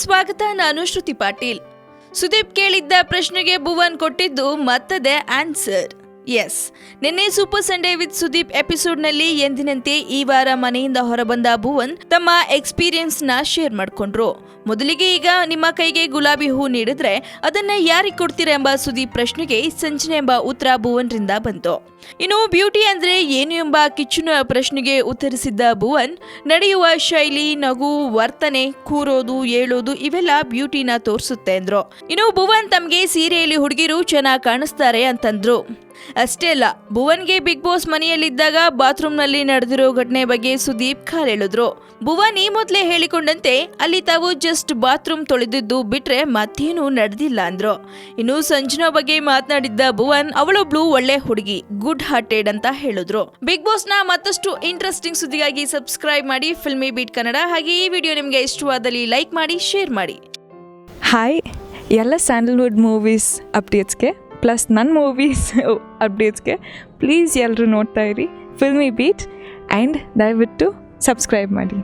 ಸ್ವಾಗತ. ನಾನು ಶ್ರುತಿ ಪಾಟೀಲ್. ಸುದೀಪ್ ಕೇಳಿದ್ದ ಪ್ರಶ್ನೆಗೆ ಭುವನ್ ಕೊಟ್ಟಿದ್ದು ಮತ್ತದೇ ಆನ್ಸರ್. ಎಸ್, ನಿನ್ನೆ ಸೂಪರ್ ಸಂಡೇ ವಿತ್ ಸುದೀಪ್ ಎಪಿಸೋಡ್ನಲ್ಲಿ ಎಂದಿನಂತೆ ಈ ವಾರ ಮನೆಯಿಂದ ಹೊರಬಂದ ಭುವನ್ ತಮ್ಮ ಎಕ್ಸ್ಪೀರಿಯನ್ಸ್ ನ ಶೇರ್ ಮಾಡ್ಕೊಂಡ್ರು. ಮೊದಲಿಗೆ, ಈಗ ನಿಮ್ಮ ಕೈಗೆ ಗುಲಾಬಿ ಹೂ ನೀಡಿದ್ರೆ ಅದನ್ನ ಯಾರಿಗೆ ಕೊಡ್ತೀರಾ ಎಂಬ ಸುದೀಪ್ ಪ್ರಶ್ನೆಗೆ ಸಂಜನೆ ಎಂಬ ಉತ್ತರ ಭುವನ್ ರಿಂದ ಬಂತು. ಇನ್ನು ಬ್ಯೂಟಿ ಅಂದ್ರೆ ಏನು ಎಂಬ ಕಿಚ್ಚುನ ಪ್ರಶ್ನೆಗೆ ಉತ್ತರಿಸಿದ್ದ ಭುವನ್, ನಡೆಯುವ ಶೈಲಿ, ನಗು, ವರ್ತನೆ, ಕೂರೋದು, ಏಳೋದು ಇವೆಲ್ಲ ಬ್ಯೂಟಿನ ತೋರಿಸುತ್ತೆ ಅಂದ್ರು. ಇನ್ನು ಭುವನ್ ತಮ್ಗೆ ಸೀರೆಯಲ್ಲಿ ಹುಡುಗಿರು ಚೆನ್ನಾಗಿ ಕಾಣಿಸ್ತಾರೆ ಅಂತಂದ್ರು. ಅಷ್ಟೇ ಅಲ್ಲ, ಭುವನ್ಗೆ ಬಿಗ್ ಬಾಸ್ ಮನೆಯಲ್ಲಿದ್ದಾಗ ಬಾತ್ರೂಮ್ ನಲ್ಲಿ ನಡೆದಿರೋ ಘಟನೆ ಬಗ್ಗೆ ಸುದೀಪ್ ಕಾಲೆಳೆದ್ರು. ಭುವನ್ ಈ ಮೊದಲೇ ಹೇಳಿಕೊಂಡಂತೆ ಅಲ್ಲಿ ತಾವು ಜಸ್ಟ್ ಬಾತ್ರೂಮ್ ತೊಳೆದಿದ್ದು ಬಿಟ್ರೆ ಮತ್ತೇನು ನಡೆದಿಲ್ಲ ಅಂದ್ರು. ಇನ್ನು ಸಂಜನಾ ಬಗ್ಗೆ ಮಾತನಾಡಿದ್ದ ಭುವನ್, ಅವಳೊಬ್ಳು ಒಳ್ಳೆ ಹುಡುಗಿ, ಗುಡ್ ಹಾರ್ಟೆಡ್ ಅಂತ ಹೇಳಿದ್ರು. ಬಿಗ್ ಬಾಸ್ ನ ಮತ್ತಷ್ಟು ಇಂಟ್ರೆಸ್ಟಿಂಗ್ ಸುದ್ದಿಗಾಗಿ ಸಬ್ಸ್ಕ್ರೈಬ್ ಮಾಡಿ ಫಿಲ್ಮಿ ಬೀಟ್ ಕನ್ನಡ. ಹಾಗೆ ಈ ವಿಡಿಯೋ ನಿಮಗೆ ಇಷ್ಟವಾದಲ್ಲಿ ಲೈಕ್ ಮಾಡಿ, ಶೇರ್ ಮಾಡಿ. ಹಾಯ್, ಎಲ್ಲ ಸ್ಯಾಂಡಲ್ವುಡ್ ಮೂವೀಸ್ ಅಪ್ಡೇಟ್ಸ್ಗೆ ಪ್ಲಸ್ ನನ್ನ ಮೂವೀಸ್ ಅಪ್ಡೇಟ್ಸ್ಗೆ ಪ್ಲೀಸ್ ಎಲ್ಲರೂ ನೋಡ್ತಾ ಇರಿ ಫಿಲ್ಮಿ ಬೀಟ್ ಆ್ಯಂಡ್ ದಯವಿಟ್ಟು ಸಬ್ಸ್ಕ್ರೈಬ್ ಮಾಡಿ.